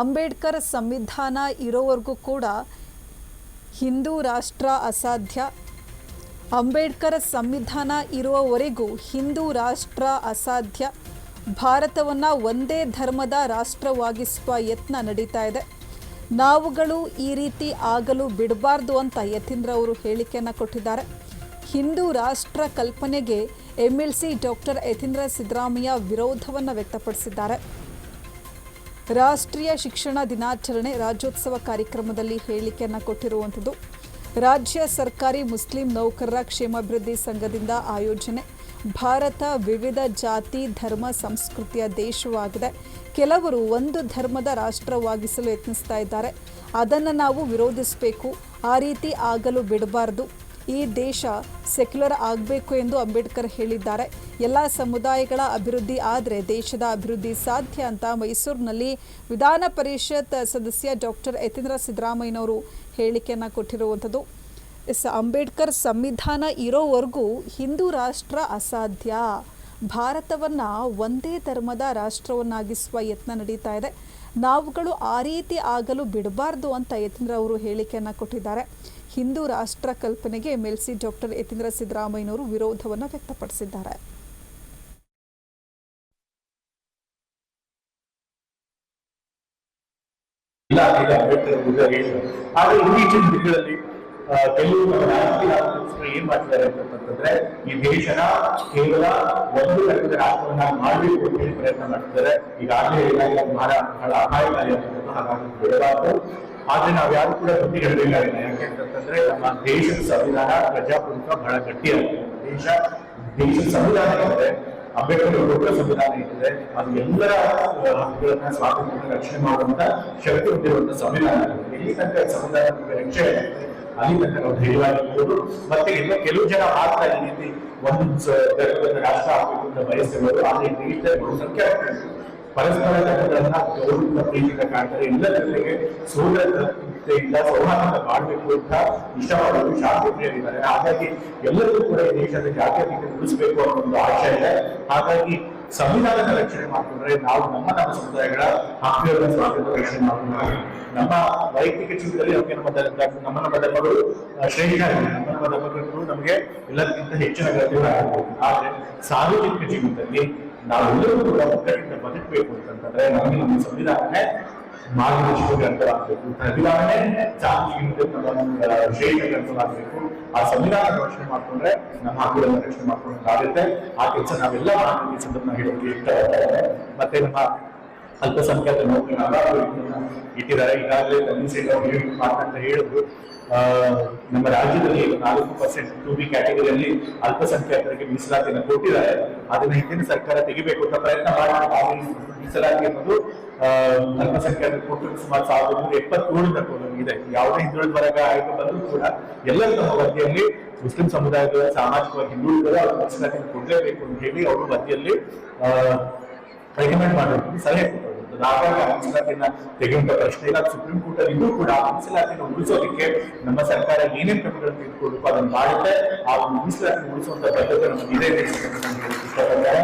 ಅಂಬೇಡ್ಕರ್ ಸಂವಿಧಾನ ಇರೋವರೆಗೂ ಕೂಡ ಹಿಂದೂ ರಾಷ್ಟ್ರ ಅಸಾಧ್ಯ. ಅಂಬೇಡ್ಕರ್ ಸಂವಿಧಾನ ಇರುವವರೆಗೂ ಹಿಂದೂ ರಾಷ್ಟ್ರ ಅಸಾಧ್ಯ. ಭಾರತವನ್ನು ಒಂದೇ ಧರ್ಮದ ರಾಷ್ಟ್ರವಾಗಿಸುವ ಯತ್ನ ನಡೀತಾ ಇದೆ. ನಾವುಗಳು ಈ ರೀತಿ ಆಗಲು ಬಿಡಬಾರ್ದು ಅಂತ ಯತೀಂದ್ರ ಅವರು ಹೇಳಿಕೆಯನ್ನು ಕೊಟ್ಟಿದ್ದಾರೆ. ಹಿಂದೂ ರಾಷ್ಟ್ರ ಕಲ್ಪನೆಗೆ MLC ಡಾಕ್ಟರ್ ಯತೀಂದ್ರ ಸಿದ್ದರಾಮಯ್ಯ ವಿರೋಧವನ್ನು ವ್ಯಕ್ತಪಡಿಸಿದ್ದಾರೆ. ರಾಷ್ಟ್ರೀಯ ಶಿಕ್ಷಣ ದಿನಾಚರಣೆ ರಾಜ್ಯೋತ್ಸವ ಕಾರ್ಯಕ್ರಮದಲ್ಲಿ ಹೇಳಿಕೆಯನ್ನು ಕೊಟ್ಟಿರುವಂಥದ್ದು. ರಾಜ್ಯ ಸರ್ಕಾರಿ ಮುಸ್ಲಿಂ ನೌಕರರ ಕ್ಷೇಮಾಭಿವೃದ್ಧಿ ಸಂಘದಿಂದ ಆಯೋಜನೆ. ಭಾರತ ವಿವಿಧ ಜಾತಿ ಧರ್ಮ ಸಂಸ್ಕೃತಿಯ ದೇಶವಾಗಿದೆ. ಕೆಲವರು ಒಂದು ಧರ್ಮದ ರಾಷ್ಟ್ರವಾಗಿಸಲು ಯತ್ನಿಸ್ತಾ ಇದ್ದಾರೆ. ಅದನ್ನು ನಾವು ವಿರೋಧಿಸಬೇಕು. ಆ ರೀತಿ ಆಗಲು ಬಿಡಬಾರ್ದು. ಈ ದೇಶ ಸೆಕ್ಯುಲರ್ ಆಗಬೇಕು ಎಂದು ಅಂಬೇಡ್ಕರ್ ಹೇಳಿದ್ದಾರೆ. ಎಲ್ಲ ಸಮುದಾಯಗಳ ಅಭಿವೃದ್ಧಿ ಆದರೆ ದೇಶದ ಅಭಿವೃದ್ಧಿ ಸಾಧ್ಯ ಅಂತ ಮೈಸೂರಿನಲ್ಲಿ ವಿಧಾನ ಪರಿಷತ್ ಸದಸ್ಯ ಡಾಕ್ಟರ್ ಯತೀಂದ್ರ ಸಿದ್ದರಾಮಯ್ಯನವರು ಹೇಳಿಕೆಯನ್ನು ಕೊಟ್ಟಿರುವಂಥದ್ದು. ಅಂಬೇಡ್ಕರ್ ಸಂವಿಧಾನ ಇರೋವರೆಗೂ ಹಿಂದೂ ರಾಷ್ಟ್ರ ಅಸಾಧ್ಯ. ಭಾರತವನ್ನು ಒಂದೇ ಧರ್ಮದ ರಾಷ್ಟ್ರವನ್ನಾಗಿಸುವ ಯತ್ನ ನಡೀತಾ ಇದೆ. ನಾವುಗಳು ಆ ರೀತಿ ಆಗಲು ಬಿಡಬಾರ್ದು ಅಂತ ಯತೀಂದ್ರ ಅವರು ಹೇಳಿಕೆಯನ್ನು ಕೊಟ್ಟಿದ್ದಾರೆ. ಹಿಂದೂ ರಾಷ್ಟ್ರ ಕಲ್ಪನೆಗೆ MLC ಡಾಕ್ಟರ್ ಯತೀಂದ್ರ ಸಿದ್ದರಾಮಯ್ಯನವರು ವಿರೋಧವನ್ನು ವ್ಯಕ್ತಪಡಿಸಿದ್ದಾರೆ. ಕೆಲವು ಏನ್ ಮಾಡ್ತಿದ್ದಾರೆ ಅಂತಂದ್ರೆ ಈ ದೇಶನ ಕೇವಲ ಒಂದು ಧರ್ಮದ ರಾಷ್ಟ್ರವನ್ನ ಮಾಡಬೇಕು ಅಂತ ಹೇಳಿ ಪ್ರಯತ್ನ ಮಾಡ್ತಿದ್ದಾರೆ. ಈಗಾಗಲೇ ಬಹಳ ಅಪಾಯಕಾರಿ ಅಂತ ಹಾಗಾಗಿ ಬಿಡಬಾರ್ದು. ಆದ್ರೆ ನಾವ್ಯಾರು ಕೂಡ ಬುದ್ಧಿ ಹೇಳಬೇಕಾಗಿಲ್ಲ. ಯಾಕೆಂತಂದ್ರೆ ನಮ್ಮ ದೇಶದ ಸಂವಿಧಾನ ಪ್ರಜಾಪ್ರಭುತ್ವ ಬಹಳ ಗಟ್ಟಿಯಾಗಿದೆ. ದೇಶದ ಸಂವಿಧಾನ ಇದೆ, ಅಂಬೇಡ್ಕರ್ ಕೊಟ್ಟ ಸಂವಿಧಾನ ಇದೆ. ಅದು ಎಲ್ಲರ ಹಕ್ಕುಗಳನ್ನ ಸ್ವಾತಂತ್ರ್ಯ ರಕ್ಷಣೆ ಮಾಡುವಂತ ಶಕ್ತಿ ಹೊಂದಿರುವಂತ ಸಂವಿಧಾನ. ಎಲ್ಲಿ ತನಕ ಸಂವಿಧಾನ ರಕ್ಷಣೆ ಅಲ್ಲಿ ತನಕ ನಾವು ಧೈರ್ಯವಾಗಿರ್ಬೋದು. ಮತ್ತೆ ಇನ್ನು ಕೆಲವು ಜನ ಮಾತ್ರ ಈ ರೀತಿ ಒಂದು ರಾಷ್ಟ್ರ ಆಗಬೇಕು ಅಂತ ಬಯಸಿರೋದು. ಆದ್ರೆ ದೇಶದ ಬಹುಸಂಖ್ಯಾತ ಪರಸ್ಪರ ಧರ್ಮಗಳನ್ನ ಗೌರವ ಪ್ರೀತಿಯಿಂದ ಕಾಣ್ತಾರೆ. ಎಲ್ಲರ ಜೊತೆಗೆ ಸೋದರತೆಯಿಂದ ಸೌಹಾರ್ದ ಮಾಡಬೇಕು ಅಂತ ಇಷ್ಟಪಡೋರು ಶಾಂತಿಪ್ರಿಯರಿದ್ದಾರೆ. ಹಾಗಾಗಿ ಎಲ್ಲರಿಗೂ ಕೂಡ ಈ ದೇಶದ ಜಾತ್ಯತೀತ ಉಳಿಸಬೇಕು ಅನ್ನೋ ಒಂದು ಆಶಯ ಇದೆ. ಹಾಗಾಗಿ ಸಂವಿಧಾನದ ರಕ್ಷಣೆ ಮಾಡಿಕೊಂಡ್ರೆ ನಾವು ನಮ್ಮ ಸಮುದಾಯಗಳ ಹಕ್ಕುಗಳ ಸ್ವಾತಂತ್ರ್ಯ ರಕ್ಷಣೆ ಮಾಡಿಕೊಂಡ್ರೆ ನಮ್ಮ ವೈಯಕ್ತಿಕ ಜೀವನದಲ್ಲಿ ನಮ್ಮ ಧರ್ಮಗಳು ಶ್ರೇಷ್ಠ ಆಗಿದೆ. ನಮ್ಮ ಧರ್ಮಗಳು ನಮಗೆ ಎಲ್ಲರಿಗಿಂತ ಹೆಚ್ಚಿನ ಗತಿಗಳಾಗಬಹುದು. ಆದ್ರೆ ಸಾರ್ವಜನಿಕ ಜೀವನದಲ್ಲಿ ನಾವೆಲ್ಲರೂ ಕೂಡ ಒಗ್ಗಟ್ಟಿನಿಂದ ಬದುಕಬೇಕು ಅಂತಂದ್ರೆ ನಮಗೆ ನಮ್ಮ ಸಂವಿಧಾನನೇ ಮಾರ್ಗದರ್ಶಕ ಗ್ರಂಥವಾಗಬೇಕು. ಸಂವಿಧಾನನೇ ಶ್ರೇಷ್ಠ ಗ್ರಂಥವಾಗಬೇಕು. ಆ ಸಂವಿಧಾನ ರಕ್ಷಣೆ ಮಾಡ್ಕೊಂಡ್ರೆ ನಮ್ಮ ಹಕ್ಕುಗಳನ್ನು ರಕ್ಷಣೆ ಮಾಡ್ಕೊಂಡಾಗುತ್ತೆ. ಆ ಕೆಲಸ ನಾವೆಲ್ಲ ಈ ಸಂದರ್ಭ ಹೇಳೋಕೆ ಇಷ್ಟಪಡ್ತಾರೆ. ಮತ್ತೆ ನಮ್ಮ ಅಲ್ಪಸಂಖ್ಯಾತ ನೌಕರರನ್ನ ಇಟ್ಟಿದ್ದಾರೆ. ಈಗಾಗಲೇ ಮಾತನಾಡ್ತಾ ಹೇಳಿದ್ರು, ನಮ್ಮ ರಾಜ್ಯದಲ್ಲಿ 4% 2B ಕ್ಯಾಟಗರಿಯಲ್ಲಿ ಅಲ್ಪಸಂಖ್ಯಾತರಿಗೆ ಮೀಸಲಾತಿಯನ್ನು ಕೊಟ್ಟಿದ್ದಾರೆ. ಅದನ್ನ ಹಿಂದಿನ ಸರ್ಕಾರ ತೆಗಿಬೇಕು ಅಂತ ಪ್ರಯತ್ನ ಮಾಡಿ ಮೀಸಲಾತಿ ಅನ್ನೋದು ಅಲ್ಪಸಂಖ್ಯಾತರು ಕೊಟ್ಟು ಸುಮಾರು 1177 ಇದೆ. ಯಾವುದೇ ಹಿಂದುಳಿದ ವರ್ಗ ಆಯ್ಕೆ ಬಂದರೂ ಕೂಡ ಎಲ್ಲರೂ ನಮ್ಮ ವರದಿಯಲ್ಲಿ ಮುಸ್ಲಿಂ ಸಮುದಾಯದ ಸಾಮಾಜಿಕವಾಗಿ ಹಿಂದುಳಿದರೆ ಅವರು ಮೀಸಲಾತಿಯನ್ನು ಕೊಡಲೇಬೇಕು ಅಂತ ಹೇಳಿ ಅವರು ವರದಿಯಲ್ಲಿ ರೆಕಮೆಂಡ್ ಮಾಡಬೇಕು, ಸಲಹೆ ಕೊಟ್ಟರು. ಹಾಗಾಗಿ ಆ ಮೀಸಲಾತಿಯನ್ನ ತೆಗೆಯುವಂತ ಪ್ರಶ್ನೆ ಇಲ್ಲ. ಸುಪ್ರೀಂ ಕೋರ್ಟ್ ಅಲ್ಲಿ ಇನ್ನೂ ಕೂಡ ಆ ಮೀಸಲಾತಿಯನ್ನು ಉಳಿಸೋದಕ್ಕೆ ನಮ್ಮ ಸರ್ಕಾರ ಏನೇನು ಕ್ರಮಗಳನ್ನು ತೆಗೆದುಕೊಳ್ಬೇಕು ಅದನ್ನು ಮಾಡುತ್ತೆ. ಆ ಮೀಸಲಾತಿ ಉಳಿಸುವಂತ ಬದ್ಧತೆ ನಮಗೆ ಇದೆ ಇಷ್ಟಪಡ್ತಾರೆ.